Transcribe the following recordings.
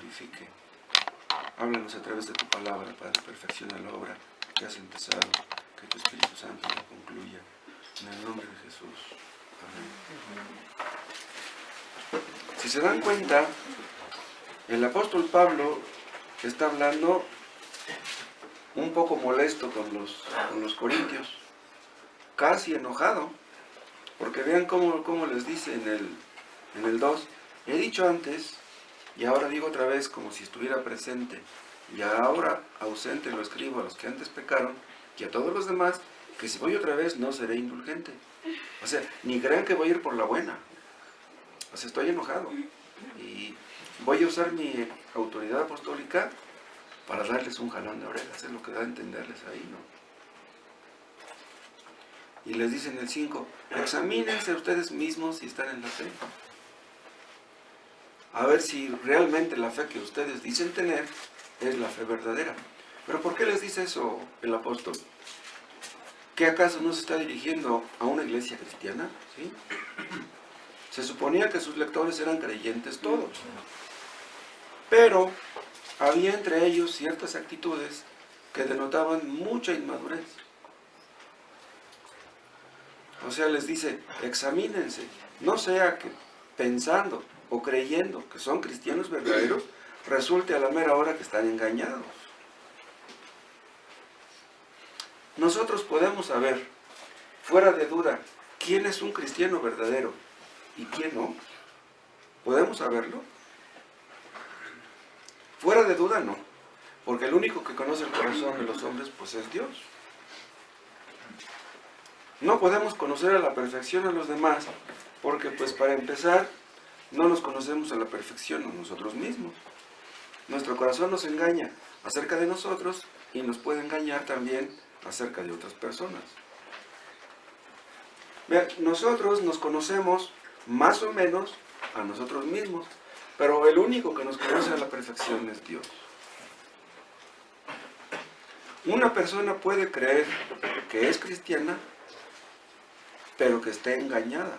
vivifique. Háblanos a través de tu palabra, Padre, perfecciona la obra que has empezado, que tu Espíritu Santo la concluya. En el nombre de Jesús. Amén. Si se dan cuenta, el apóstol Pablo está hablando un poco molesto con los corintios, casi enojado, porque vean cómo les dice en el 2, he dicho antes, y ahora digo otra vez como si estuviera presente, y ahora ausente lo escribo a los que antes pecaron, y a todos los demás, que si voy otra vez no seré indulgente. O sea, ni crean que voy a ir por la buena. O sea, estoy enojado, y voy a usar mi autoridad apostólica para darles un jalón de orejas, es lo que da a entenderles ahí, ¿no? Y les dice en el 5, examínense ustedes mismos si están en la fe. A ver si realmente la fe que ustedes dicen tener es la fe verdadera. ¿Pero por qué les dice eso el apóstol? ¿Qué acaso no se está dirigiendo a una iglesia cristiana? ¿Sí? Se suponía que sus lectores eran creyentes todos. Pero había entre ellos ciertas actitudes que denotaban mucha inmadurez. O sea, les dice, examínense, no sea que pensando o creyendo que son cristianos verdaderos, resulte a la mera hora que están engañados. Nosotros podemos saber, fuera de duda, quién es un cristiano verdadero y quién no. ¿Podemos saberlo? Fuera de duda no, porque el único que conoce el corazón de los hombres pues es Dios. No podemos conocer a la perfección a los demás, porque pues para empezar, no nos conocemos a la perfección a nosotros mismos. Nuestro corazón nos engaña acerca de nosotros y nos puede engañar también acerca de otras personas. Vean, nosotros nos conocemos más o menos a nosotros mismos, pero el único que nos conoce a la perfección es Dios. Una persona puede creer que es cristiana, pero que esté engañada.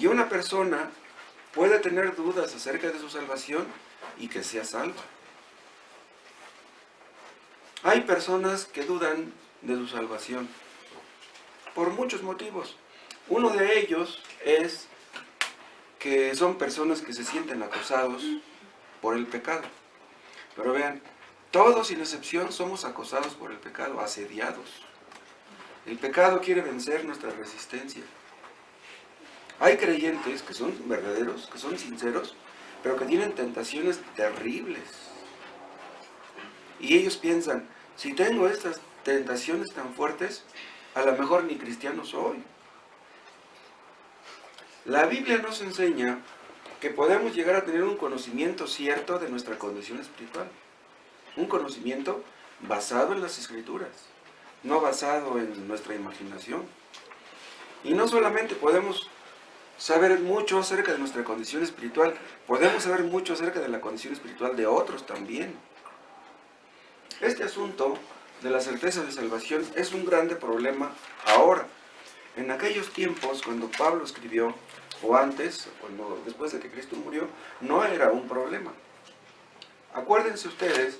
Y una persona puede tener dudas acerca de su salvación y que sea salva. Hay personas que dudan de su salvación por muchos motivos. Uno de ellos es que son personas que se sienten acosados por el pecado. Pero vean, todos sin excepción somos acosados por el pecado, asediados. El pecado quiere vencer nuestra resistencia. Hay creyentes que son verdaderos, que son sinceros, pero que tienen tentaciones terribles. Y ellos piensan, si tengo estas tentaciones tan fuertes, a lo mejor ni cristiano soy. La Biblia nos enseña que podemos llegar a tener un conocimiento cierto de nuestra condición espiritual. Un conocimiento basado en las Escrituras, no basado en nuestra imaginación. Y no solamente podemos saber mucho acerca de nuestra condición espiritual, podemos saber mucho acerca de la condición espiritual de otros también. Este asunto de la certeza de salvación es un grande problema ahora. En aquellos tiempos, cuando Pablo escribió, o antes, después de que Cristo murió, no era un problema. Acuérdense ustedes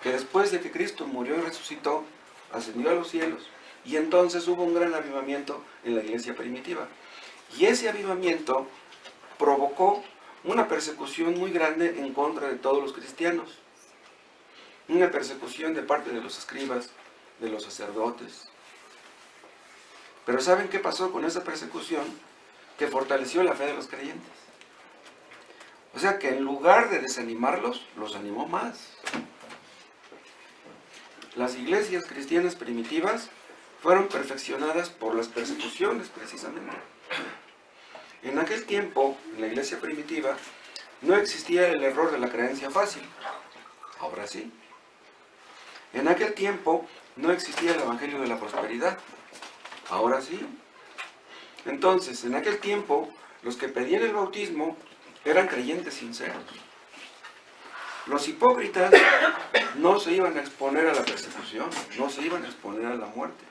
que después de que Cristo murió y resucitó, ascendió a los cielos, y entonces hubo un gran avivamiento en la iglesia primitiva. Y ese avivamiento provocó una persecución muy grande en contra de todos los cristianos. Una persecución de parte de los escribas, de los sacerdotes. Pero ¿saben qué pasó con esa persecución? Que fortaleció la fe de los creyentes. O sea que en lugar de desanimarlos, los animó más. Las iglesias cristianas primitivas fueron perfeccionadas por las persecuciones, precisamente. En aquel tiempo, en la iglesia primitiva, no existía el error de la creencia fácil. Ahora sí. En aquel tiempo no existía el evangelio de la prosperidad. Ahora sí. Entonces, en aquel tiempo, los que pedían el bautismo eran creyentes sinceros. Los hipócritas no se iban a exponer a la persecución, no se iban a exponer a la muerte.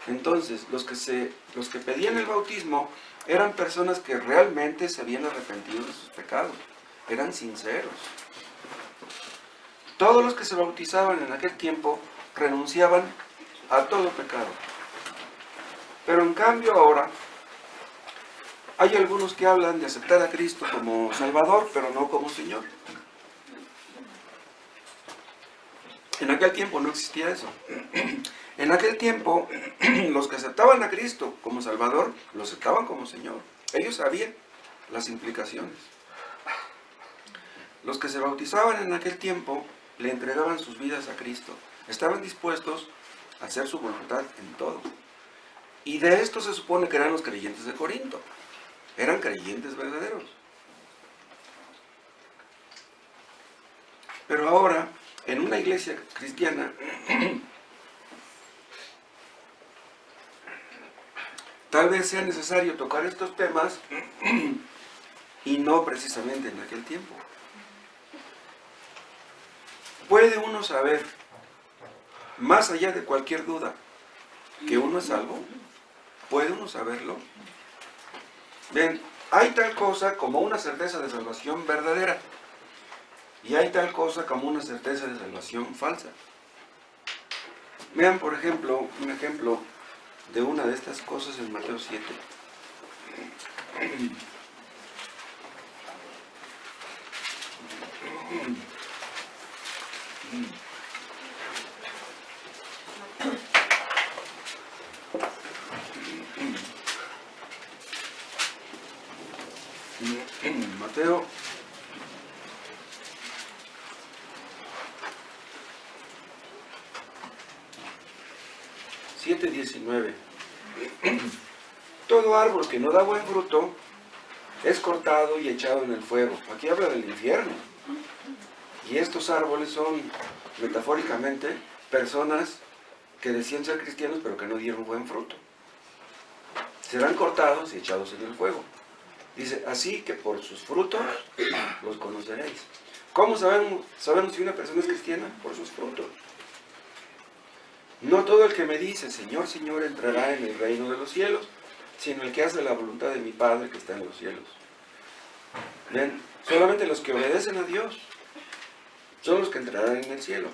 Entonces, los que pedían el bautismo eran personas que realmente se habían arrepentido de sus pecados eran sinceros. Todos los que se bautizaban en aquel tiempo renunciaban a todo pecado. Pero en cambio ahora hay algunos que hablan de aceptar a Cristo como Salvador, pero no como Señor. En aquel tiempo no existía eso. En aquel tiempo, los que aceptaban a Cristo como Salvador, lo aceptaban como Señor. Ellos sabían las implicaciones. Los que se bautizaban en aquel tiempo, le entregaban sus vidas a Cristo. Estaban dispuestos a hacer su voluntad en todo. Y de esto se supone que eran los creyentes de Corinto. Eran creyentes verdaderos. Pero ahora, en una iglesia cristiana, tal vez sea necesario tocar estos temas y no precisamente en aquel tiempo. ¿Puede uno saber, más allá de cualquier duda, que uno es salvo? ¿Puede uno saberlo? Bien, hay tal cosa como una certeza de salvación verdadera y hay tal cosa como una certeza de salvación falsa. Vean, por ejemplo, un ejemplo de una de estas cosas en Mateo 7. Mateo 7:19. Todo árbol que no da buen fruto es cortado y echado en el fuego. Aquí habla del infierno. Y estos árboles son, metafóricamente, personas que decían ser cristianos pero que no dieron buen fruto. Serán cortados y echados en el fuego. Dice, así que por sus frutos los conoceréis. ¿Cómo sabemos si una persona es cristiana? Por sus frutos. No todo el que me dice, Señor, Señor, entrará en el reino de los cielos, sino el que hace la voluntad de mi Padre que está en los cielos. ¿Ven? Solamente los que obedecen a Dios son los que entrarán en el cielo.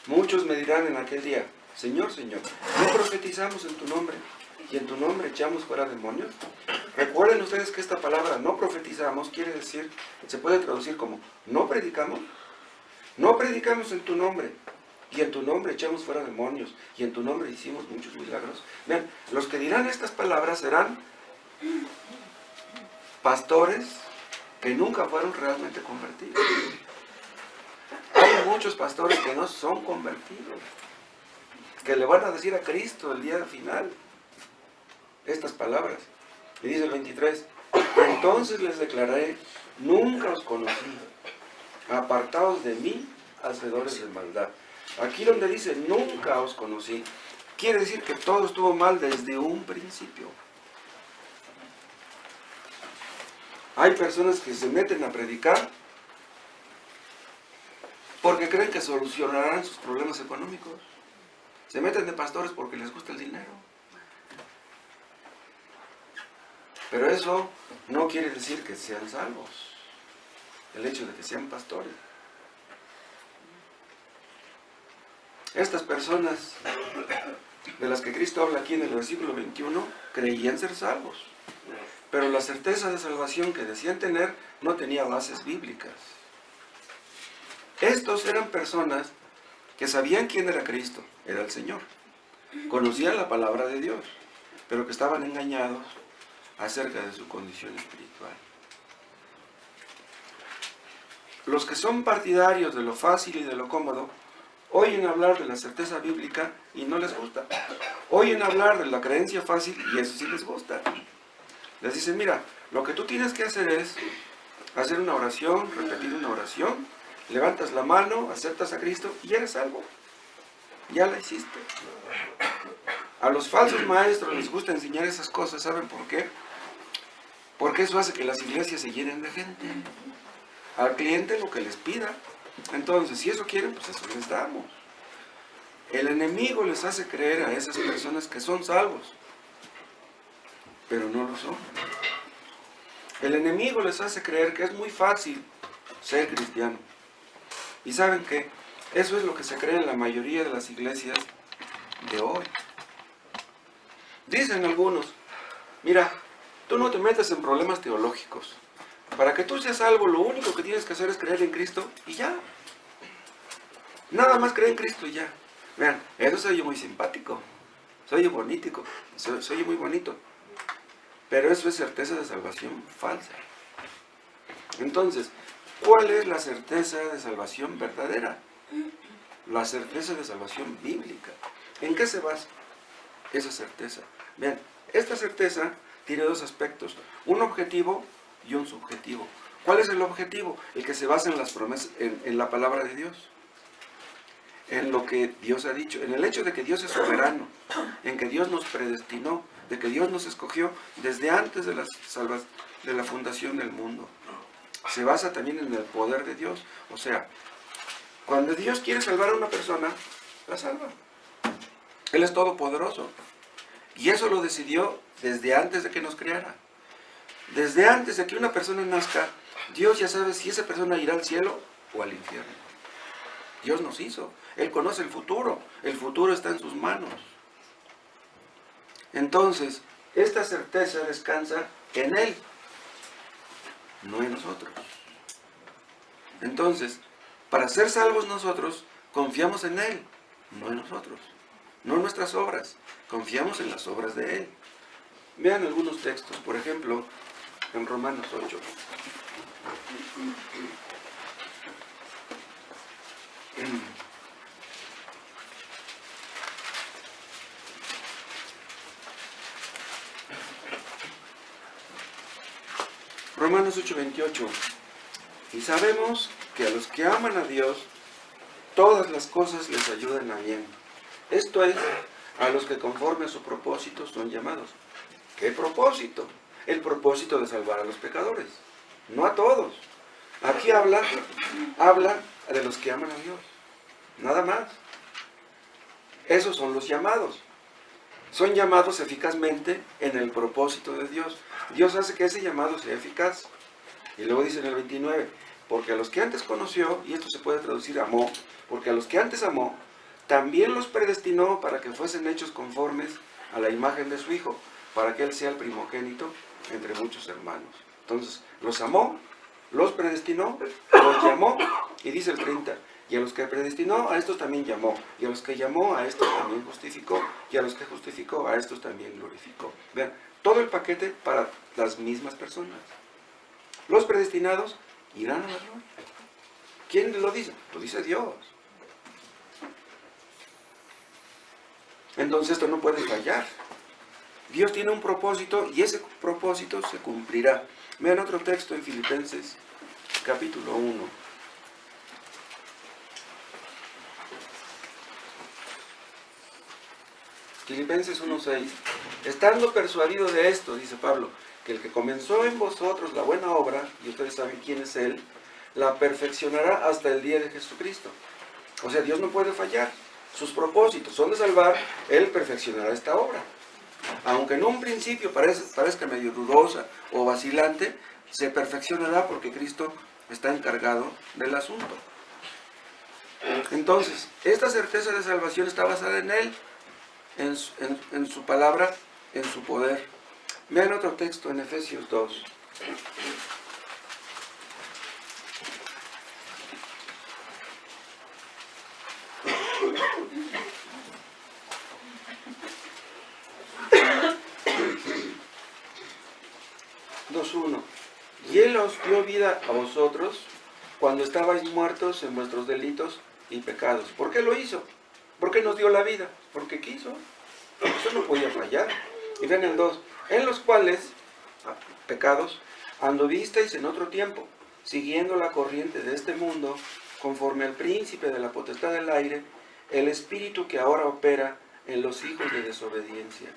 Muchos me dirán en aquel día, Señor, Señor, ¿no profetizamos en tu nombre? ¿Y en tu nombre echamos fuera demonios? Recuerden ustedes que esta palabra no profetizamos quiere decir, se puede traducir como no predicamos. No predicamos en tu nombre. Y en tu nombre echamos fuera demonios. Y en tu nombre hicimos muchos milagros. Vean, los que dirán estas palabras serán pastores que nunca fueron realmente convertidos. Hay muchos pastores que no son convertidos, que le van a decir a Cristo el día final estas palabras. Y dice el 23, entonces les declararé, nunca os conocí, apartaos de mí, hacedores de maldad. Aquí donde dice, nunca os conocí, quiere decir que todo estuvo mal desde un principio. Hay personas que se meten a predicar porque creen que solucionarán sus problemas económicos. Se meten de pastores porque les gusta el dinero. Pero eso no quiere decir que sean salvos. El hecho de que sean pastores. Estas personas de las que Cristo habla aquí en el versículo 21 creían ser salvos. Pero la certeza de salvación que decían tener no tenía bases bíblicas. Estos eran personas que sabían quién era Cristo, era el Señor. Conocían la palabra de Dios, pero que estaban engañados acerca de su condición espiritual. Los que son partidarios de lo fácil y de lo cómodo, oyen hablar de la certeza bíblica y no les gusta. Oyen hablar de la creencia fácil y eso sí les gusta. Les dicen, mira, lo que tú tienes que hacer es hacer una oración, repetir una oración, levantas la mano, aceptas a Cristo y eres salvo. Ya la hiciste. A los falsos maestros les gusta enseñar esas cosas, ¿saben por qué? Porque eso hace que las iglesias se llenen de gente. Al cliente lo que les pida. Entonces, si eso quieren, pues eso les damos. El enemigo les hace creer a esas personas que son salvos, pero no lo son. El enemigo les hace creer que es muy fácil ser cristiano. ¿Y saben qué? Eso es lo que se cree en la mayoría de las iglesias de hoy. Dicen algunos, mira, tú no te metes en problemas teológicos. Para que tú seas salvo, lo único que tienes que hacer es creer en Cristo y ya. Nada más creer en Cristo y ya. Vean, eso se oye muy simpático, se oye bonito, se oye muy bonito. Pero eso es certeza de salvación falsa. Entonces, ¿cuál es la certeza de salvación verdadera? La certeza de salvación bíblica. ¿En qué se basa esa certeza? Vean, esta certeza tiene dos aspectos, un objetivo y un subjetivo. ¿Cuál es el objetivo? El que se basa en las promesas, en la palabra de Dios, en lo que Dios ha dicho, en el hecho de que Dios es soberano, en que Dios nos predestinó, de que Dios nos escogió desde antes de la fundación del mundo. Se basa también en el poder de Dios. O sea, cuando Dios quiere salvar a una persona, la salva. Él es todopoderoso. Y eso lo decidió desde antes de que nos creara. Desde antes de que una persona nazca, Dios ya sabe si esa persona irá al cielo o al infierno. Dios nos hizo. Él conoce el futuro. El futuro está en sus manos. Entonces, esta certeza descansa en Él, no en nosotros. Entonces, para ser salvos nosotros, confiamos en Él, no en nosotros. No en nuestras obras, confiamos en las obras de Él. Vean algunos textos, por ejemplo, en Romanos 8. Romanos 8:28. Y sabemos que a los que aman a Dios, todas las cosas les ayudan a bien. Esto es, a los que conforme a su propósito son llamados. ¿Qué propósito? El propósito de salvar a los pecadores, no a todos. Aquí habla de los que aman a Dios, nada más. Esos son los llamados. Son llamados eficazmente en el propósito de Dios. Dios hace que ese llamado sea eficaz. Y luego dice en el 29, porque a los que antes conoció, y esto se puede traducir amó, porque a los que antes amó, también los predestinó para que fuesen hechos conformes a la imagen de su Hijo, para que Él sea el primogénito entre muchos hermanos. Entonces, los amó, los predestinó, los llamó, y dice el 30, y a los que predestinó, a estos también llamó, y a los que llamó, a estos también justificó, y a los que justificó, a estos también glorificó. Vean, todo el paquete para las mismas personas. Los predestinados irán a la gloria. ¿Quién lo dice? Lo dice Dios. Entonces esto no puede fallar. Dios tiene un propósito y ese propósito se cumplirá. Vean otro texto en Filipenses, capítulo 1. Filipenses 1:6. Estando persuadido de esto, dice Pablo, que el que comenzó en vosotros la buena obra, y ustedes saben quién es Él, la perfeccionará hasta el día de Jesucristo. O sea, Dios no puede fallar. Sus propósitos son de salvar, Él perfeccionará esta obra. Aunque en un principio parezca medio dudosa o vacilante, se perfeccionará porque Cristo está encargado del asunto. Entonces, esta certeza de salvación está basada en Él, en su palabra, en su poder. Vean otro texto en Efesios 2. Y Él os dio vida a vosotros cuando estabais muertos en vuestros delitos y pecados. ¿Por qué lo hizo? ¿Por qué nos dio la vida? Porque quiso. Eso no podía fallar. Y vean el 2. En los cuales, pecados, anduvisteis en otro tiempo, siguiendo la corriente de este mundo, conforme al príncipe de la potestad del aire, el espíritu que ahora opera en los hijos de desobediencia.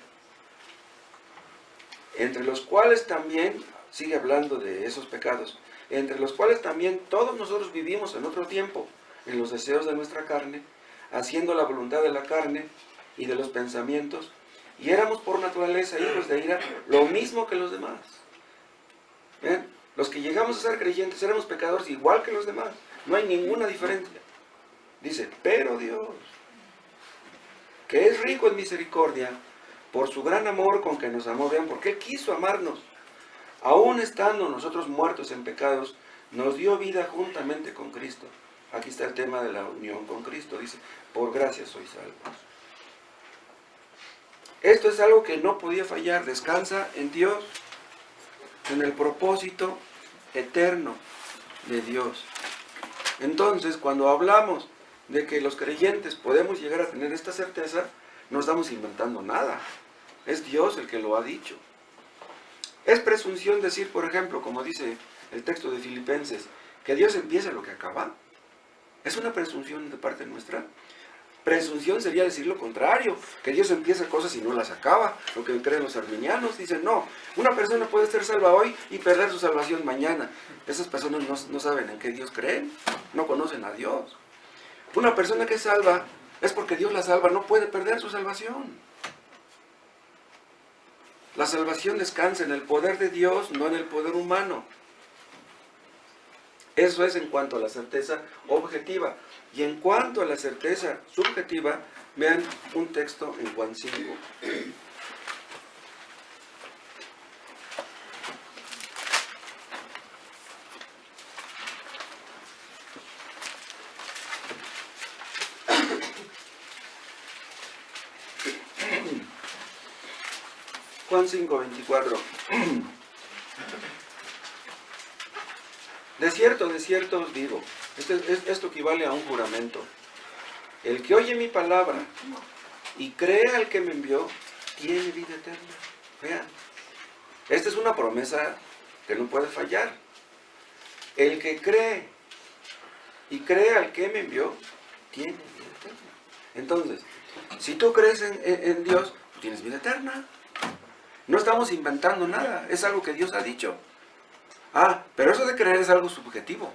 Entre los cuales también, sigue hablando de esos pecados, entre los cuales también todos nosotros vivimos en otro tiempo, en los deseos de nuestra carne, haciendo la voluntad de la carne y de los pensamientos, y éramos por naturaleza hijos de ira, lo mismo que los demás. ¿Ven? Los que llegamos a ser creyentes seremos pecadores igual que los demás. No hay ninguna diferencia. Dice, pero Dios, que es rico en misericordia, por su gran amor con que nos amó, vean, porque Él quiso amarnos. Aún estando nosotros muertos en pecados, nos dio vida juntamente con Cristo. Aquí está el tema de la unión con Cristo. Dice, por gracia sois salvos. Esto es algo que no podía fallar. Descansa en Dios, en el propósito eterno de Dios. Entonces, cuando hablamos de que los creyentes podemos llegar a tener esta certeza, no estamos inventando nada. Es Dios el que lo ha dicho. Es presunción decir, por ejemplo, como dice el texto de Filipenses, que Dios empieza lo que acaba. ¿Es una presunción de parte nuestra? Presunción sería decir lo contrario, que Dios empieza cosas y no las acaba, lo que creen los arminianos. Dicen, no, una persona puede ser salva hoy y perder su salvación mañana. Esas personas no saben en qué Dios creen, no conocen a Dios. Una persona que es salva es porque Dios la salva, no puede perder su salvación. La salvación descansa en el poder de Dios, no en el poder humano. Eso es en cuanto a la certeza objetiva. Y en cuanto a la certeza subjetiva, vean un texto en Juan 5. Juan 5, 24. De cierto os digo, esto equivale a un juramento. El que oye mi palabra y cree al que me envió, tiene vida eterna. Vean, esta es una promesa que no puede fallar. El que cree y cree al que me envió, tiene vida eterna. Entonces, si tú crees en Dios, tienes vida eterna. No estamos inventando nada, es algo que Dios ha dicho. Pero eso de creer es algo subjetivo.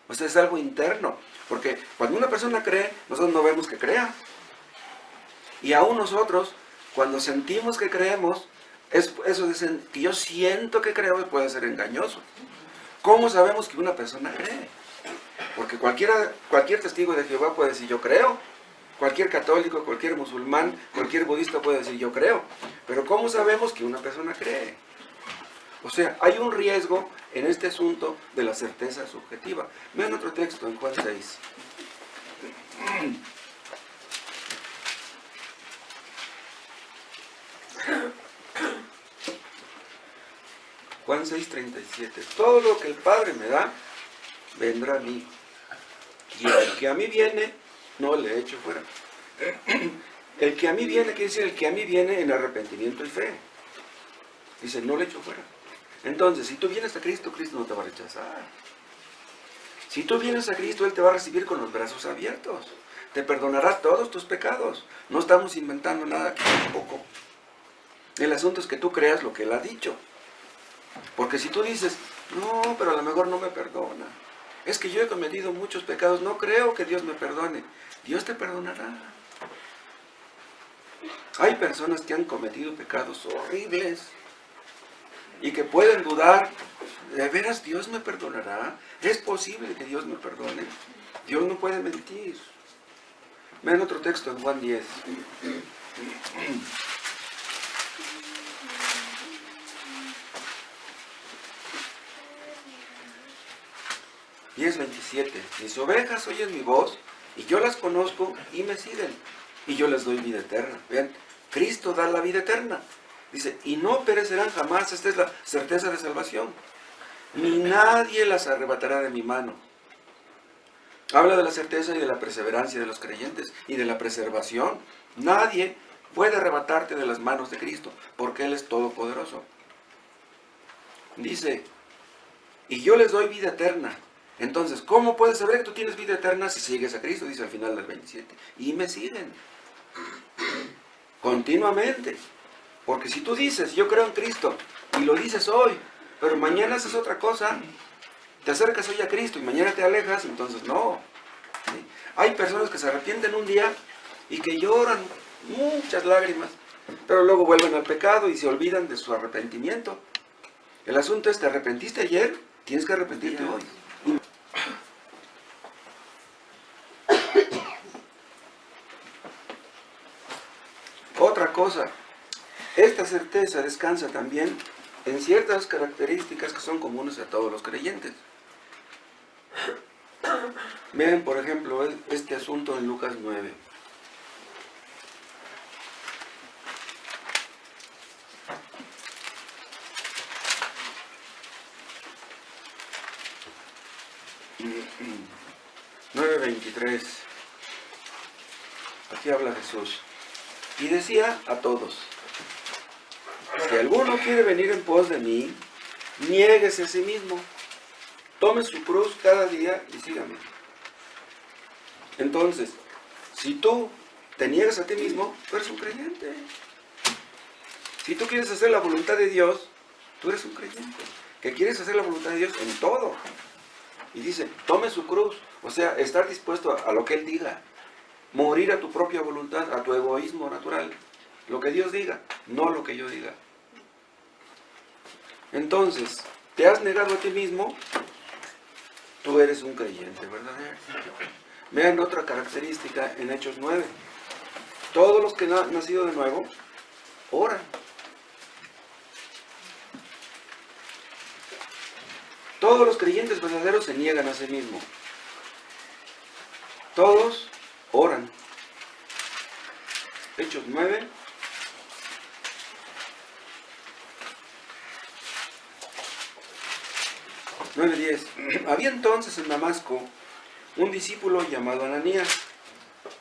O sea, es algo interno. Porque cuando una persona cree, nosotros no vemos que crea. Y aún nosotros, cuando sentimos que creemos, eso de que yo siento que creo puede ser engañoso. ¿Cómo sabemos que una persona cree? Porque cualquier testigo de Jehová puede decir yo creo. Cualquier católico, cualquier musulmán, cualquier budista puede decir yo creo. Pero ¿cómo sabemos que una persona cree? O sea, hay un riesgo en este asunto de la certeza subjetiva. Vean otro texto en Juan 6. Juan 6:37. Todo lo que el Padre me da, vendrá a mí. Y el que a mí viene, no le echo fuera. El que a mí viene, quiere decir el que a mí viene en arrepentimiento y fe. Dice, no le echo fuera. Entonces, si tú vienes a Cristo, Cristo no te va a rechazar. Si tú vienes a Cristo, Él te va a recibir con los brazos abiertos. Te perdonará todos tus pecados. No estamos inventando nada aquí tampoco. El asunto es que tú creas lo que Él ha dicho. Porque si tú dices, no, pero a lo mejor no me perdona. Es que yo he cometido muchos pecados, no creo que Dios me perdone. Dios te perdonará. Hay personas que han cometido pecados horribles y que pueden dudar, ¿de veras Dios me perdonará? ¿Es posible que Dios me perdone? Dios no puede mentir. Vean otro texto en Juan 10. 10:27. Mis ovejas oyen mi voz y yo las conozco y me siguen y yo les doy vida eterna. Vean, Cristo da la vida eterna. Dice, y no perecerán jamás. Esta es la certeza de salvación. Ni nadie las arrebatará de mi mano. Habla de la certeza y de la perseverancia de los creyentes y de la preservación. Nadie puede arrebatarte de las manos de Cristo porque Él es todopoderoso. Dice, y yo les doy vida eterna. Entonces, ¿cómo puedes saber que tú tienes vida eterna si sigues a Cristo? Dice al final del 27. Y me siguen. Continuamente. Porque si tú dices, yo creo en Cristo, y lo dices hoy, pero mañana haces otra cosa, te acercas hoy a Cristo y mañana te alejas, entonces no. ¿Sí? Hay personas que se arrepienten un día y que lloran muchas lágrimas, pero luego vuelven al pecado y se olvidan de su arrepentimiento. El asunto es, ¿te arrepentiste ayer? Tienes que arrepentirte hoy. Otra cosa, esta certeza descansa también en ciertas características que son comunes a todos los creyentes. Vean, por ejemplo, este asunto en Lucas 9. Mm, 9:23. Aquí habla Jesús. Y decía a todos: si alguno quiere venir en pos de mí, niéguese a sí mismo, tome su cruz cada día y sígame. Entonces, si tú te niegas a ti mismo, tú eres un creyente. Si tú quieres hacer la voluntad de Dios, tú eres un creyente. Que quieres hacer la voluntad de Dios en todo. Y dice, tome su cruz. O sea, estar dispuesto a lo que Él diga. Morir a tu propia voluntad, a tu egoísmo natural. Lo que Dios diga, no lo que yo diga. Entonces, ¿te has negado a ti mismo? Tú eres un creyente verdadero. Vean otra característica en Hechos 9. Todos los que han nacido de nuevo, oran. Todos los creyentes verdaderos se niegan a sí mismos. Todos oran. Hechos 9. Había entonces en Damasco un discípulo llamado Ananías,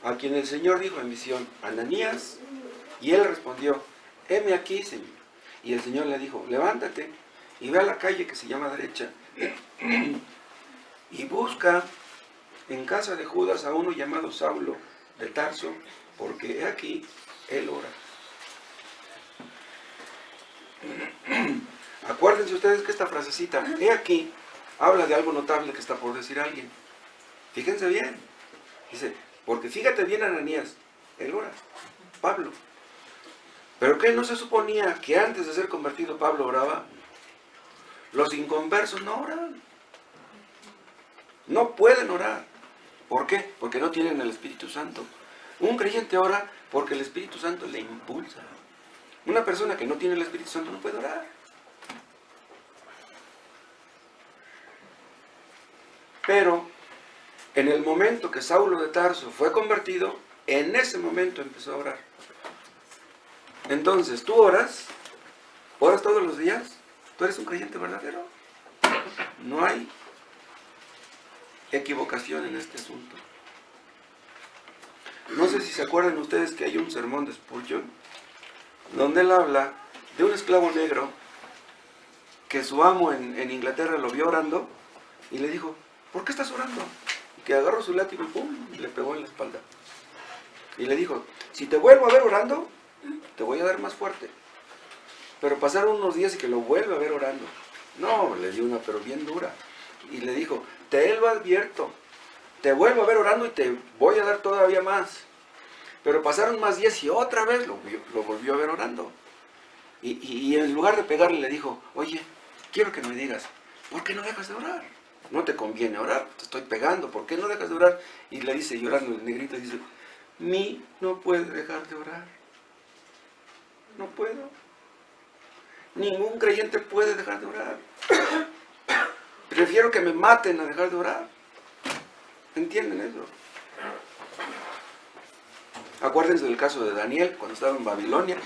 a quien el Señor dijo en visión, Ananías, y él respondió, heme aquí, Señor. Y el Señor le dijo, levántate y ve a la calle que se llama Derecha, y busca en casa de Judas a uno llamado Saulo de Tarso, porque he aquí, él ora. Acuérdense ustedes que esta frasecita, he aquí, habla de algo notable que está por decir alguien. Fíjense bien. Dice, porque fíjate bien, Ananías, él ora, Pablo. ¿Pero qué no se suponía que antes de ser convertido Pablo oraba? Los inconversos no oran. No pueden orar. ¿Por qué? Porque no tienen el Espíritu Santo. Un creyente ora porque el Espíritu Santo le impulsa. Una persona que no tiene el Espíritu Santo no puede orar. Pero en el momento que Saulo de Tarso fue convertido, en ese momento empezó a orar. Entonces, ¿tú oras? ¿Oras todos los días? ¿Tú eres un creyente verdadero? No hay equivocación en este asunto. No sé si se acuerdan ustedes que hay un sermón de Spurgeon, donde él habla de un esclavo negro que su amo en Inglaterra lo vio orando y le dijo, ¿por qué estás orando? Y que agarró su látigo y ¡pum!, y le pegó en la espalda. Y le dijo, si te vuelvo a ver orando, te voy a dar más fuerte. Pero pasaron unos días y que lo vuelve a ver orando. No, le dio una pero bien dura. Y le dijo, te lo advierto, te vuelvo a ver orando y te voy a dar todavía más. Pero pasaron más días y otra vez lo volvió a ver orando. Y en lugar de pegarle le dijo, oye, quiero que me digas, ¿por qué no dejas de orar? No te conviene orar, te estoy pegando, ¿por qué no dejas de orar? Y le dice, llorando el negrito, dice, mí no puede dejar de orar. No puedo. Ningún creyente puede dejar de orar. Prefiero que me maten a dejar de orar. ¿Entienden eso? Acuérdense del caso de Daniel, cuando estaba en Babilonia.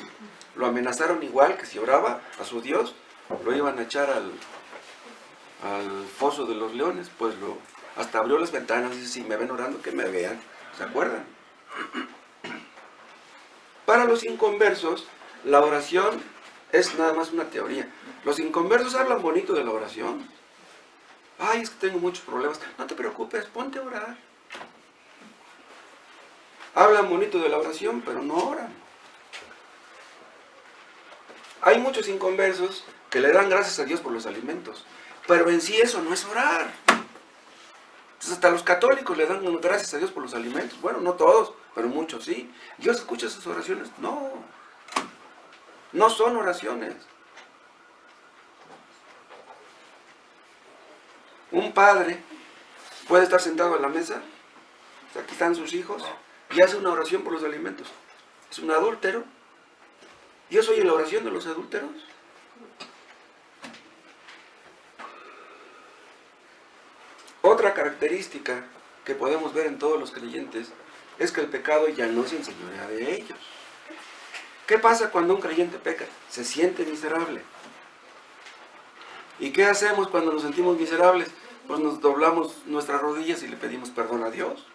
Lo amenazaron igual, que si oraba a su Dios, lo iban a echar al foso de los leones. Pues hasta abrió las ventanas y dice, si me ven orando, que me vean. ¿Se acuerdan? Para los inconversos, la oración es nada más una teoría. Los inconversos hablan bonito de la oración. Ay, es que tengo muchos problemas. No te preocupes, ponte a orar. Hablan bonito de la oración, pero no oran. Hay muchos inconversos que le dan gracias a Dios por los alimentos, pero en sí eso no es orar. Entonces hasta los católicos le dan gracias a Dios por los alimentos. Bueno, no todos, pero muchos sí. ¿Dios escucha sus oraciones? No. No son oraciones. Un padre puede estar sentado a la mesa, o sea, aquí están sus hijos, y hace una oración por los alimentos. Es un adúltero. ¿Dios oye la oración de los adúlteros? Otra característica que podemos ver en todos los creyentes es que el pecado ya no se enseñorea de ellos. ¿Qué pasa cuando un creyente peca? Se siente miserable. ¿Y qué hacemos cuando nos sentimos miserables? Pues nos doblamos nuestras rodillas y le pedimos perdón a Dios.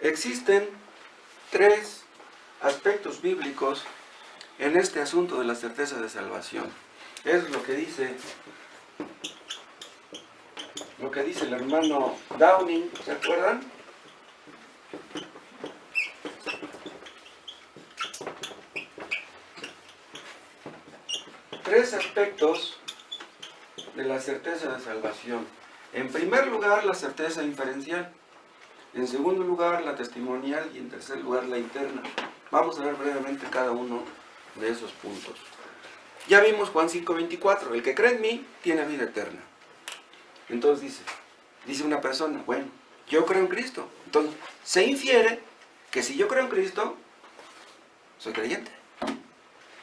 Existen 3 aspectos bíblicos en este asunto de la certeza de salvación. Es lo que dice el hermano Downing, ¿se acuerdan? Tres aspectos de la certeza de salvación. En primer lugar, la certeza inferencial. En segundo lugar, la testimonial. Y en tercer lugar, la interna. Vamos a ver brevemente cada uno de esos puntos. Ya vimos Juan 5:24. El que cree en mí tiene vida eterna. Entonces dice una persona, bueno, yo creo en Cristo. Entonces, se infiere que si yo creo en Cristo, soy creyente.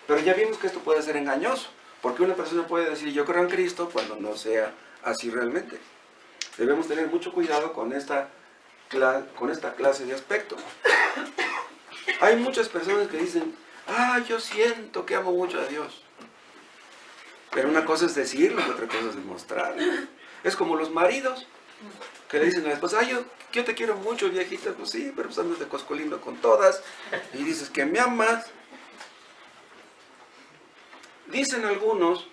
Pero ya vimos que esto puede ser engañoso, porque una persona puede decir yo creo en Cristo cuando no sea así realmente. Debemos tener mucho cuidado con esta clase de aspectos. Hay muchas personas que dicen, yo siento que amo mucho a Dios. Pero una cosa es decirlo y otra cosa es demostrarlo. Es como los maridos que le dicen a la esposa, yo te quiero mucho, viejita. Pues sí, pero pues andas de coscolino con todas y dices que me amas. Dicen algunos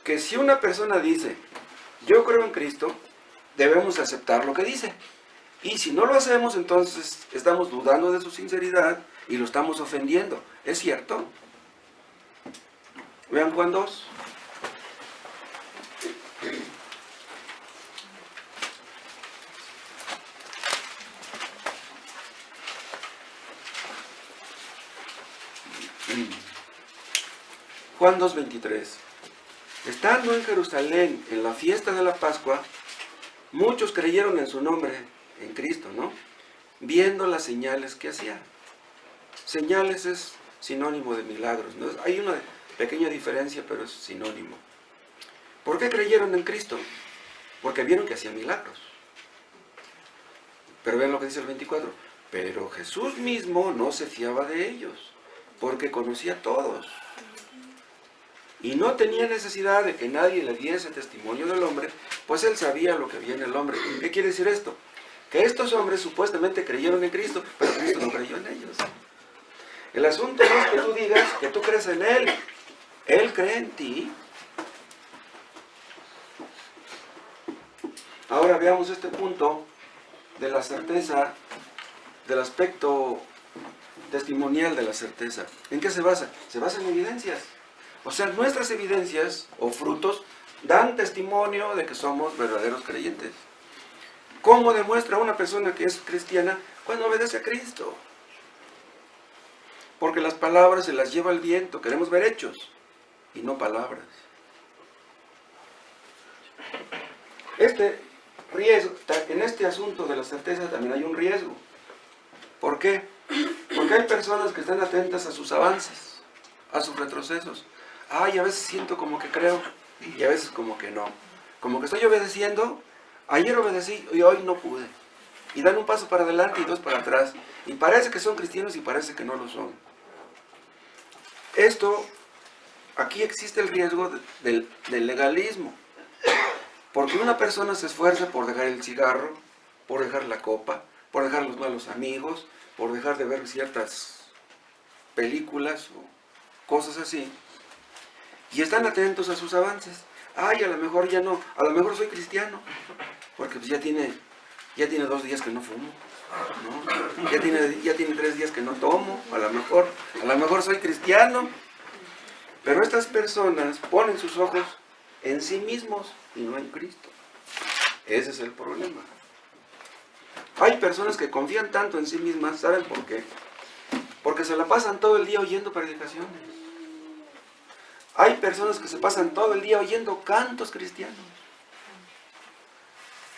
que si una persona dice, yo creo en Cristo, debemos aceptar lo que dice. Y si no lo hacemos, entonces estamos dudando de su sinceridad y lo estamos ofendiendo. ¿Es cierto? Vean Juan 2. Juan 2:23. Estando en Jerusalén en la fiesta de la Pascua, muchos creyeron en su nombre, en Cristo, ¿no? Viendo las señales que hacía. Señales es sinónimo de milagros, ¿no? Hay una pequeña diferencia, pero es sinónimo. ¿Por qué creyeron en Cristo? Porque vieron que hacía milagros. Pero vean lo que dice el 24. Pero Jesús mismo no se fiaba de ellos, porque conocía a todos. Y no tenía necesidad de que nadie le diese testimonio del hombre, pues él sabía lo que había en el hombre. ¿Qué quiere decir esto? Que estos hombres supuestamente creyeron en Cristo, pero Cristo no creyó en ellos. El asunto no es que tú digas que tú crees en Él. Él cree en ti. Ahora veamos este punto de la certeza, del aspecto testimonial de la certeza. ¿En qué se basa? Se basa en evidencias. O sea, nuestras evidencias o frutos dan testimonio de que somos verdaderos creyentes. ¿Cómo demuestra una persona que es cristiana? Cuando obedece a Cristo. Porque las palabras se las lleva el viento. Queremos ver hechos y no palabras. En este asunto de la certeza también hay un riesgo. ¿Por qué? Porque hay personas que están atentas a sus avances, a sus retrocesos. A veces siento como que creo y a veces como que no. Como que estoy obedeciendo, ayer obedecí y hoy no pude. Y dan un paso para adelante y 2 para atrás. Y parece que son cristianos y parece que no lo son. Aquí existe el riesgo del legalismo. Porque una persona se esfuerza por dejar el cigarro, por dejar la copa, por dejar los malos amigos, por dejar de ver ciertas películas o cosas así. Y están atentos a sus avances. A lo mejor ya no, a lo mejor soy cristiano, porque pues ya tiene 2 días que no fumo, ¿no? Ya tiene 3 días que no tomo, a lo mejor soy cristiano. Pero estas personas ponen sus ojos en sí mismos y no en Cristo. Ese es el problema. Hay personas que confían tanto en sí mismas, ¿saben por qué? Porque se la pasan todo el día oyendo predicaciones. Hay personas que se pasan todo el día oyendo cantos cristianos.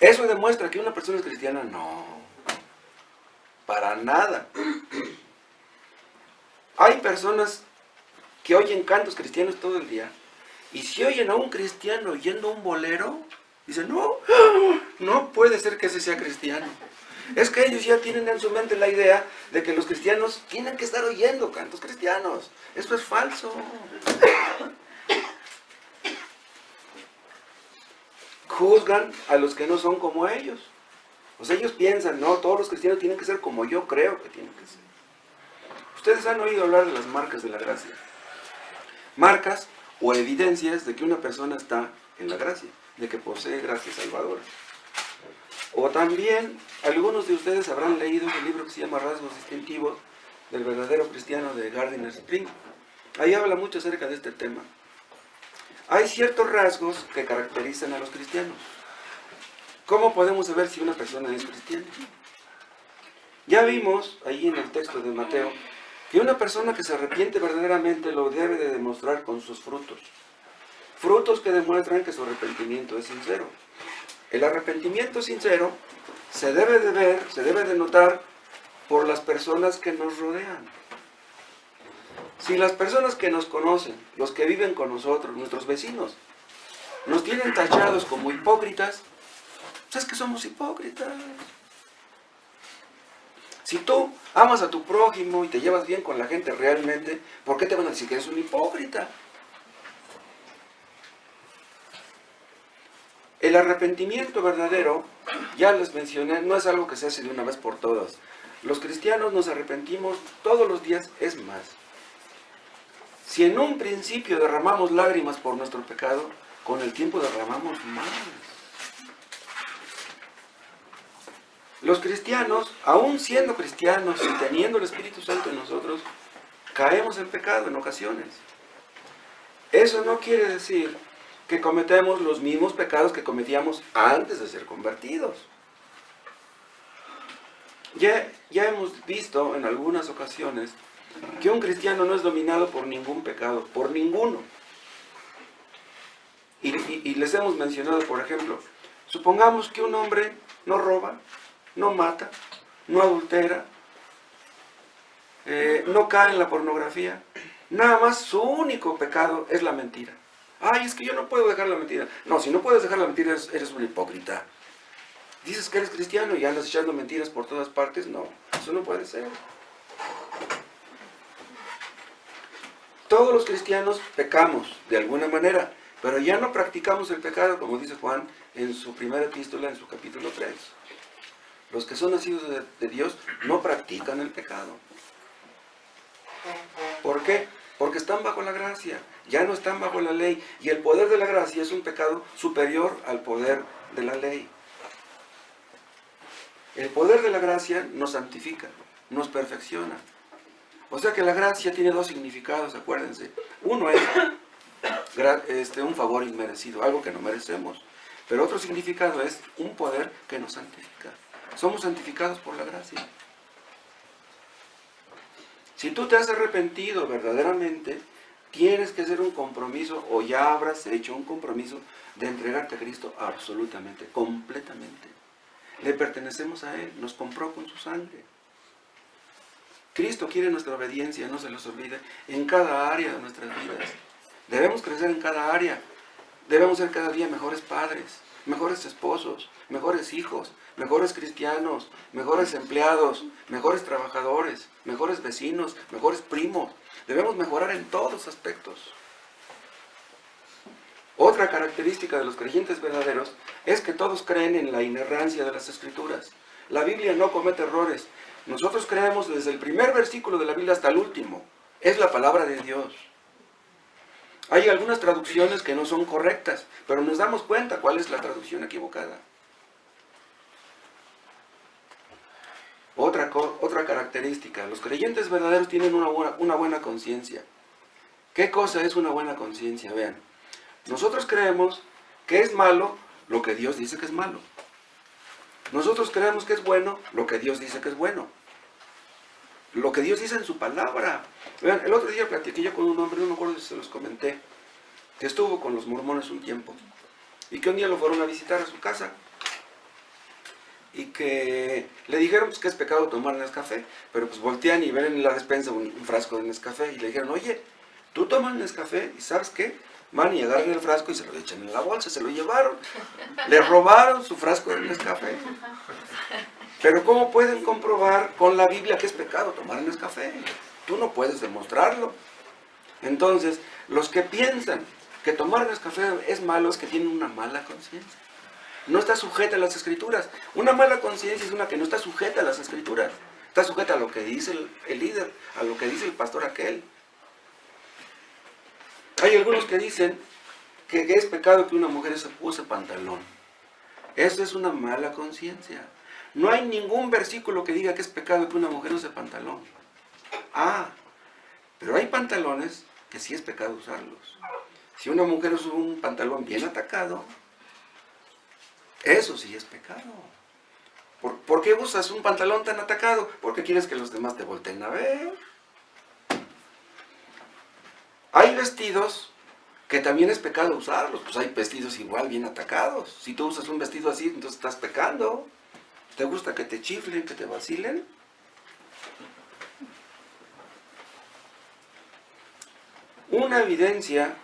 ¿Eso demuestra que una persona es cristiana? No, para nada. Hay personas que oyen cantos cristianos todo el día, y si oyen a un cristiano oyendo un bolero, dicen, no, no puede ser que ese sea cristiano. Es que ellos ya tienen en su mente la idea de que los cristianos tienen que estar oyendo cantos cristianos. Esto es falso. Juzgan a los que no son como ellos. O sea, ellos piensan, no, todos los cristianos tienen que ser como yo creo que tienen que ser. Ustedes han oído hablar de las marcas de la gracia. Marcas o evidencias de que una persona está en la gracia, de que posee gracia salvadora. O también, algunos de ustedes habrán leído el libro que se llama Rasgos Distintivos del verdadero cristiano de Gardiner Spring. Ahí habla mucho acerca de este tema. Hay ciertos rasgos que caracterizan a los cristianos. ¿Cómo podemos saber si una persona es cristiana? Ya vimos ahí en el texto de Mateo que una persona que se arrepiente verdaderamente lo debe de demostrar con sus frutos. Frutos que demuestran que su arrepentimiento es sincero. El arrepentimiento sincero se debe de ver, se debe de notar por las personas que nos rodean. Si las personas que nos conocen, los que viven con nosotros, nuestros vecinos, nos tienen tachados como hipócritas, pues es que somos hipócritas. Si tú amas a tu prójimo y te llevas bien con la gente realmente, ¿por qué te van a decir que eres un hipócrita? El arrepentimiento verdadero, ya les mencioné, no es algo que se hace de una vez por todas. Los cristianos nos arrepentimos todos los días, es más. Si en un principio derramamos lágrimas por nuestro pecado, con el tiempo derramamos más. Los cristianos, aún siendo cristianos y teniendo el Espíritu Santo en nosotros, caemos en pecado en ocasiones. Eso no quiere decir que cometemos los mismos pecados que cometíamos antes de ser convertidos. Ya hemos visto en algunas ocasiones que un cristiano no es dominado por ningún pecado, por ninguno. Y les hemos mencionado, por ejemplo, supongamos que un hombre no roba, no mata, no adultera, no cae en la pornografía. Nada más su único pecado es la mentira. Ay, es que yo no puedo dejar la mentira. No, si no puedes dejar la mentira, eres un hipócrita. Dices que eres cristiano y andas echando mentiras por todas partes. No, eso no puede ser. Todos los cristianos pecamos de alguna manera, pero ya no practicamos el pecado, como dice Juan en su primera epístola, en su capítulo 3. Los que son nacidos de Dios no practican el pecado. ¿Por qué? Porque están bajo la gracia, ya no están bajo la ley. Y el poder de la gracia es un pecado superior al poder de la ley. El poder de la gracia nos santifica, nos perfecciona. O sea que la gracia tiene dos significados, acuérdense. Uno es un favor inmerecido, algo que no merecemos. Pero otro significado es un poder que nos santifica. Somos santificados por la gracia. Si tú te has arrepentido verdaderamente, tienes que hacer un compromiso, o ya habrás hecho un compromiso de entregarte a Cristo absolutamente, completamente. Le pertenecemos a Él, nos compró con su sangre. Cristo quiere nuestra obediencia, no se los olvide, en cada área de nuestras vidas. Debemos crecer en cada área. Debemos ser cada día mejores padres, mejores esposos, mejores hijos, mejores cristianos, mejores empleados, mejores trabajadores, mejores vecinos, mejores primos. Debemos mejorar en todos aspectos. Otra característica de los creyentes verdaderos es que todos creen en la inerrancia de las Escrituras. La Biblia no comete errores. Nosotros creemos desde el primer versículo de la Biblia hasta el último. Es la palabra de Dios. Hay algunas traducciones que no son correctas, pero nos damos cuenta cuál es la traducción equivocada. Otra característica, los creyentes verdaderos tienen una buena conciencia. ¿Qué cosa es una buena conciencia? Vean, nosotros creemos que es malo lo que Dios dice que es malo. Nosotros creemos que es bueno lo que Dios dice que es bueno. Lo que Dios dice en su palabra. Vean, el otro día platiqué yo con un hombre, no me acuerdo si se los comenté. que estuvo con los mormones un tiempo y que un día lo fueron a visitar a su casa y que le dijeron pues, que es pecado tomar Nescafé, pero pues voltean y ven en la despensa un frasco de Nescafé y le dijeron, oye, tú tomas Nescafé y ¿sabes qué? Van y agarran el frasco y se lo echan en la bolsa, se lo llevaron, le robaron su frasco de Nescafé. Pero ¿cómo pueden comprobar con la Biblia que es pecado tomar Nescafé? Tú no puedes demostrarlo. Entonces, los que piensan que tomar Nescafé es malo es que tienen una mala conciencia. No está sujeta a las Escrituras. Una mala conciencia es una que no está sujeta a las Escrituras. Está sujeta a lo que dice el líder, a lo que dice el pastor aquel. Hay algunos que dicen que es pecado que una mujer use pantalón. Eso es una mala conciencia. No hay ningún versículo que diga que es pecado que una mujer use pantalón. Pero hay pantalones que sí es pecado usarlos. Si una mujer usa un pantalón bien atacado, eso sí es pecado. ¿Por qué usas un pantalón tan atacado? Porque quieres que los demás te volteen a ver. Hay vestidos que también es pecado usarlos. Pues hay vestidos igual bien atacados. Si tú usas un vestido así, entonces estás pecando. ¿Te gusta que te chiflen, que te vacilen? Una evidencia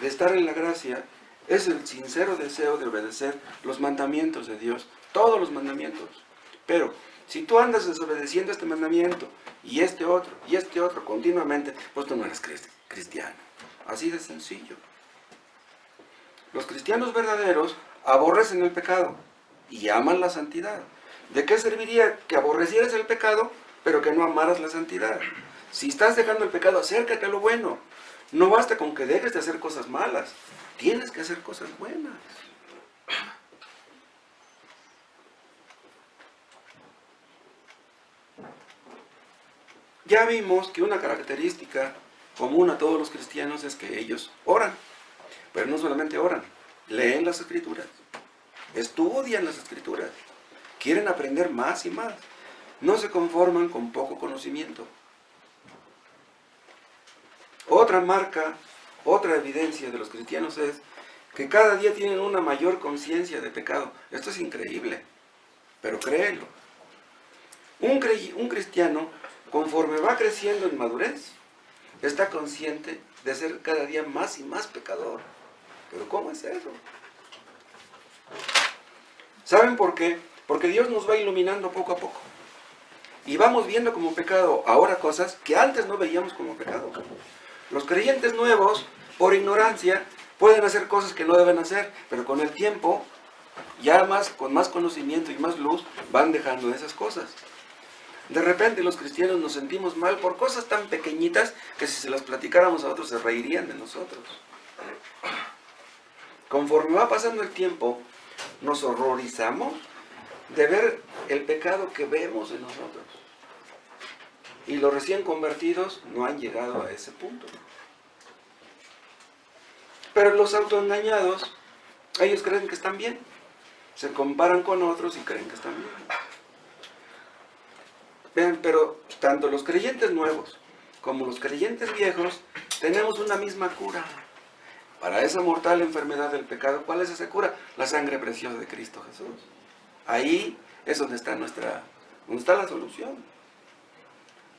de estar en la gracia es el sincero deseo de obedecer los mandamientos de Dios, todos los mandamientos. Pero si tú andas desobedeciendo este mandamiento y este otro continuamente, pues tú no eres cristiano. Así de sencillo. Los cristianos verdaderos aborrecen el pecado y aman la santidad. ¿De qué serviría que aborrecieras el pecado, pero que no amaras la santidad? Si estás dejando el pecado, acércate a lo bueno. No basta con que dejes de hacer cosas malas. Tienes que hacer cosas buenas. Ya vimos que una característica común a todos los cristianos es que ellos oran. Pero no solamente oran, leen las Escrituras, estudian las Escrituras, quieren aprender más y más. No se conforman con poco conocimiento. Otra marca, otra evidencia de los cristianos es que cada día tienen una mayor conciencia de pecado. Esto es increíble, pero créelo. Un cristiano, conforme va creciendo en madurez, está consciente de ser cada día más y más pecador. ¿Pero cómo es eso? ¿Saben por qué? Porque Dios nos va iluminando poco a poco. Y vamos viendo como pecado ahora cosas que antes no veíamos como pecado. Los creyentes nuevos, por ignorancia, pueden hacer cosas que no deben hacer, pero con el tiempo, ya con más conocimiento y más luz, van dejando esas cosas. De repente los cristianos nos sentimos mal por cosas tan pequeñitas que si se las platicáramos a otros se reirían de nosotros. Conforme va pasando el tiempo, nos horrorizamos de ver el pecado que vemos en nosotros. Y los recién convertidos no han llegado a ese punto. Pero los autoengañados, ellos creen que están bien. Se comparan con otros y creen que están bien. Vean, pero tanto los creyentes nuevos como los creyentes viejos tenemos una misma cura. Para esa mortal enfermedad del pecado, ¿cuál es esa cura? La sangre preciosa de Cristo Jesús. Ahí es donde está la solución.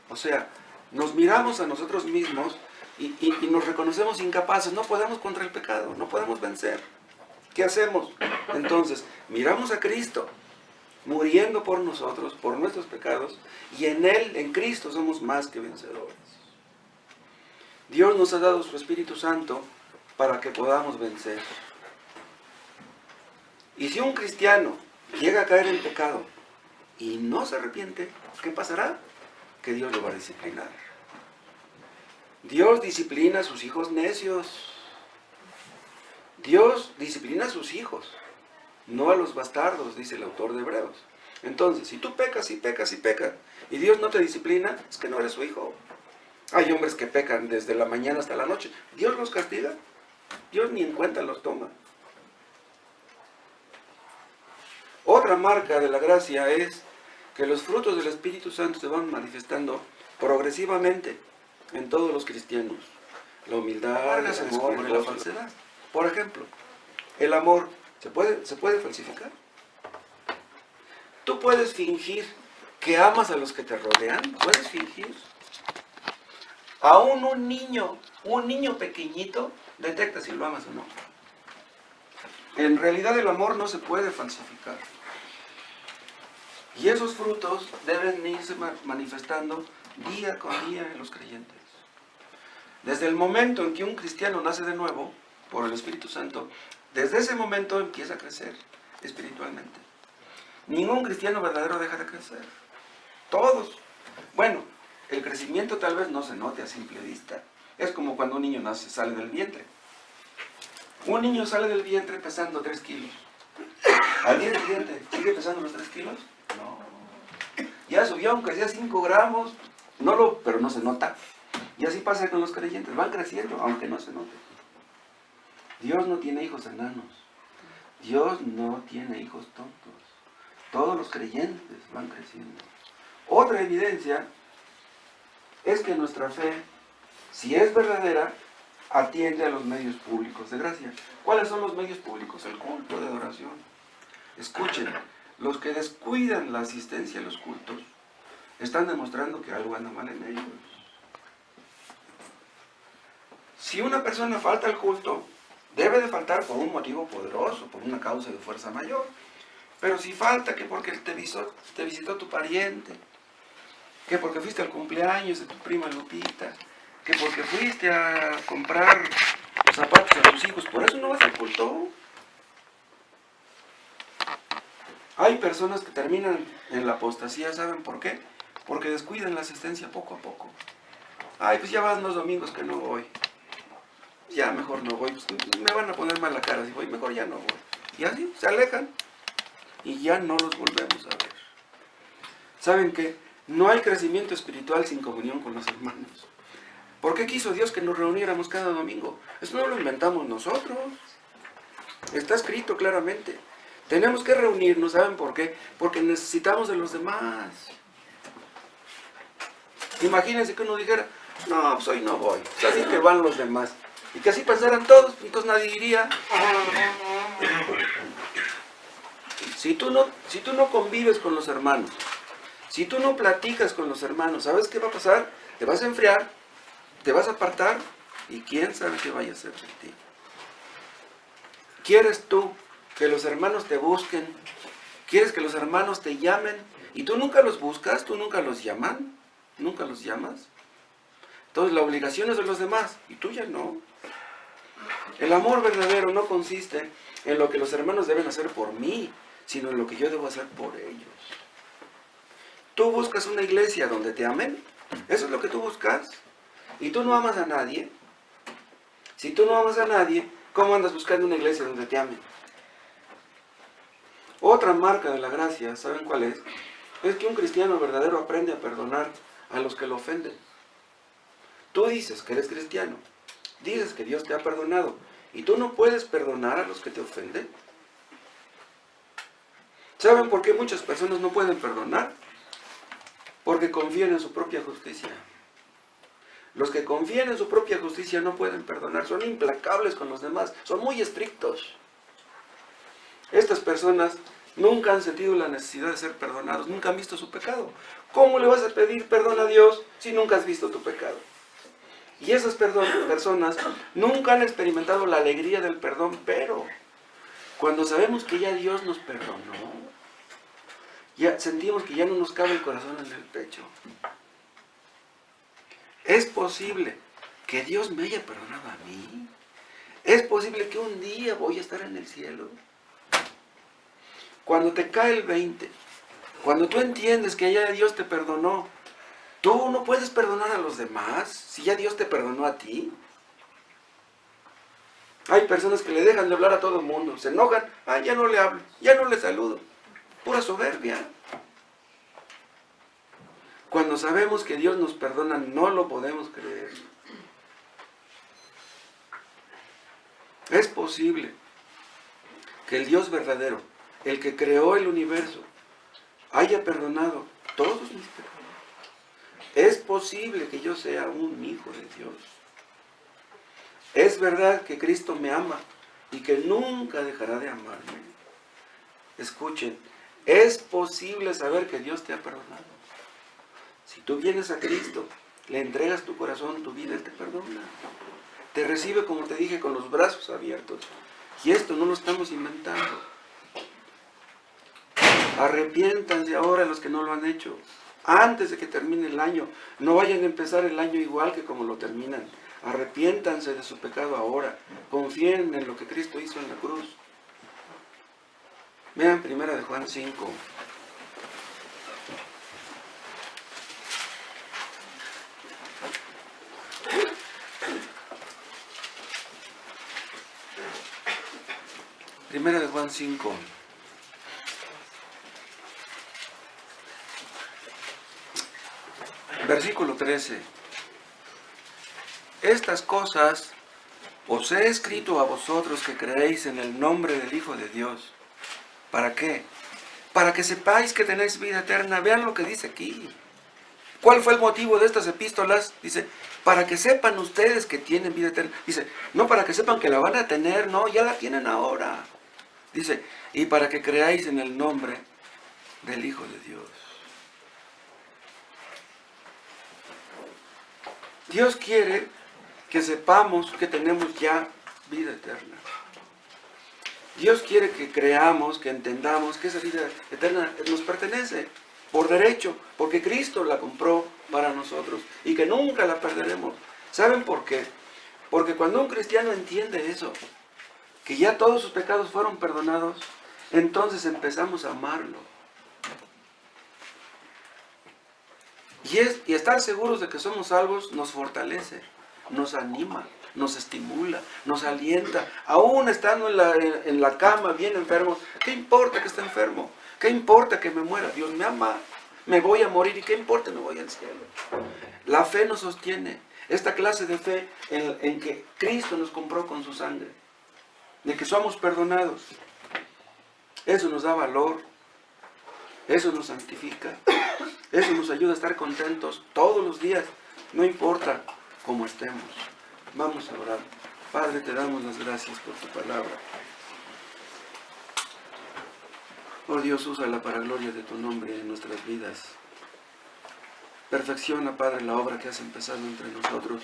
O sea, nos miramos a nosotros mismos y nos reconocemos incapaces. No podemos contra el pecado, no podemos vencer. ¿Qué hacemos? Entonces, miramos a Cristo muriendo por nosotros, por nuestros pecados, y en Él, en Cristo, somos más que vencedores. Dios nos ha dado su Espíritu Santo para que podamos vencer. Y si un cristiano llega a caer en pecado y no se arrepiente, ¿qué pasará? Que Dios lo va a disciplinar. Dios disciplina a sus hijos necios. Dios disciplina a sus hijos, no a los bastardos, dice el autor de Hebreos. Entonces, si tú pecas y pecas y pecas, y Dios no te disciplina, es que no eres su hijo. Hay hombres que pecan desde la mañana hasta la noche. ¿Dios los castiga? Dios ni en cuenta los toma. Otra marca de la gracia es que los frutos del Espíritu Santo se van manifestando progresivamente en todos los cristianos. la humildad, Ahora el se amor, descubre el la gozo. falsedad. Por ejemplo, el amor, ¿se puede falsificar? Tú puedes fingir que amas a los que te rodean, puedes fingir. Aún un niño pequeñito, detecta si lo amas o no. En realidad el amor no se puede falsificar. Y esos frutos deben irse manifestando día con día en los creyentes. Desde el momento en que un cristiano nace de nuevo, por el Espíritu Santo, desde ese momento empieza a crecer espiritualmente. Ningún cristiano verdadero deja de crecer. Todos. Bueno, el crecimiento tal vez no se note a simple vista. Es como cuando un niño nace, sale del vientre. Un niño sale del vientre pesando 3 kilos. Al día siguiente, ¿sigue pesando los 3 kilos? No. Ya subió aunque sea 5 gramos, pero no se nota. Y así pasa con los creyentes, van creciendo aunque no se note. Dios no tiene hijos enanos. Dios no tiene hijos tontos. Todos los creyentes van creciendo. Otra evidencia es que nuestra fe, si es verdadera, atiende a los medios públicos de gracia. ¿Cuáles son los medios públicos? El culto de adoración. Escuchen, los que descuidan la asistencia a los cultos están demostrando que algo anda mal en ellos. Si una persona falta al culto, debe de faltar por un motivo poderoso, por una causa de fuerza mayor. Pero si falta, que porque te visitó tu pariente, que porque fuiste al cumpleaños de tu prima Lupita, que porque fuiste a comprar zapatos a tus hijos, por eso no vas al culto. Hay personas que terminan en la apostasía, ¿saben por qué? Porque descuidan la asistencia poco a poco. Ay, pues ya van 2 domingos que no voy. Ya mejor no voy, pues me van a poner mal la cara si voy, mejor ya no voy. Y así se alejan y ya no los volvemos a ver. ¿Saben qué? No hay crecimiento espiritual sin comunión con los hermanos. ¿Por qué quiso Dios que nos reuniéramos cada domingo? Eso no lo inventamos nosotros. Está escrito claramente. Tenemos que reunirnos, ¿saben por qué? Porque necesitamos de los demás. Imagínense que uno dijera, no, pues hoy no voy, pues así que van los demás. Y que así pensaran todos, entonces nadie iría. Si tú no convives con los hermanos, si tú no platicas con los hermanos, ¿sabes qué va a pasar? Te vas a enfriar, te vas a apartar y quién sabe qué vaya a hacer de ti. ¿Quieres tú que los hermanos te busquen? ¿Quieres que los hermanos te llamen? ¿Y tú nunca los buscas? ¿Tú nunca los llaman? ¿Nunca los llamas? Entonces la obligación es de los demás y tuya no. El amor verdadero no consiste en lo que los hermanos deben hacer por mí, sino en lo que yo debo hacer por ellos. ¿Tú buscas una iglesia donde te amen? ¿Eso es lo que tú buscas? ¿Y tú no amas a nadie? Si tú no amas a nadie, ¿cómo andas buscando una iglesia donde te amen? Otra marca de la gracia, ¿saben cuál es? Es que un cristiano verdadero aprende a perdonar a los que lo ofenden. Tú dices que eres cristiano, dices que Dios te ha perdonado, y tú no puedes perdonar a los que te ofenden. ¿Saben por qué muchas personas no pueden perdonar? Porque confían en su propia justicia. Los que confían en su propia justicia no pueden perdonar, son implacables con los demás, son muy estrictos. Estas personas nunca han sentido la necesidad de ser perdonados, nunca han visto su pecado. ¿Cómo le vas a pedir perdón a Dios si nunca has visto tu pecado? Y esas personas nunca han experimentado la alegría del perdón, pero cuando sabemos que ya Dios nos perdonó, ya sentimos que ya no nos cabe el corazón en el pecho. ¿Es posible que Dios me haya perdonado a mí? ¿Es posible que un día voy a estar en el cielo? Cuando te cae el 20, cuando tú entiendes que ya Dios te perdonó, ¿tú no puedes perdonar a los demás si ya Dios te perdonó a ti? Hay personas que le dejan de hablar a todo el mundo, se enojan, ya no le hablo, ya no le saludo. Pura soberbia. Cuando sabemos que Dios nos perdona, no lo podemos creer. Es posible que el Dios verdadero, el que creó el universo, haya perdonado todos mis pecados. Es posible que yo sea un hijo de Dios. Es verdad que Cristo me ama y que nunca dejará de amarme. Escuchen, es posible saber que Dios te ha perdonado. Si tú vienes a Cristo, le entregas tu corazón, tu vida, Él te perdona. Te recibe, como te dije, con los brazos abiertos. Y esto no lo estamos inventando. Arrepiéntanse ahora los que no lo han hecho. Antes de que termine el año. No vayan a empezar el año igual que como lo terminan. Arrepiéntanse de su pecado ahora. Confíen en lo que Cristo hizo en la cruz. Vean 1 de Juan 5. Primera de Juan 5. Versículo 13. Estas cosas os he escrito a vosotros que creéis en el nombre del Hijo de Dios. ¿Para qué? Para que sepáis que tenéis vida eterna. Vean lo que dice aquí. ¿Cuál fue el motivo de estas epístolas? Dice, para que sepan ustedes que tienen vida eterna. Dice, no para que sepan que la van a tener, no, ya la tienen ahora. Dice, y para que creáis en el nombre del Hijo de Dios. Dios quiere que sepamos que tenemos ya vida eterna. Dios quiere que creamos, que entendamos que esa vida eterna nos pertenece por derecho, porque Cristo la compró para nosotros y que nunca la perderemos. ¿Saben por qué? Porque cuando un cristiano entiende eso, que ya todos sus pecados fueron perdonados, entonces empezamos a amarlo. Y estar seguros de que somos salvos nos fortalece, nos anima, nos estimula, nos alienta. Aún estando en la cama bien enfermo, ¿qué importa que esté enfermo? ¿Qué importa que me muera? Dios me ama, me voy a morir y ¿qué importa? Me voy al cielo. La fe nos sostiene, esta clase de fe en que Cristo nos compró con su sangre, de que somos perdonados. Eso nos da valor, eso nos santifica, eso nos ayuda a estar contentos todos los días, no importa cómo estemos. Vamos a orar. Padre, te damos las gracias por tu palabra. Oh Dios, úsala para gloria de tu nombre en nuestras vidas. Perfecciona, Padre, la obra que has empezado entre nosotros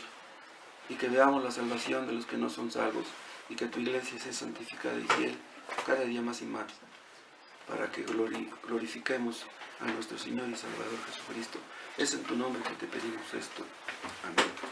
y que veamos la salvación de los que no son salvos y que tu iglesia sea santificada y fiel cada día más y más, para que glorifiquemos a nuestro Señor y Salvador Jesucristo. Es en tu nombre que te pedimos esto. Amén.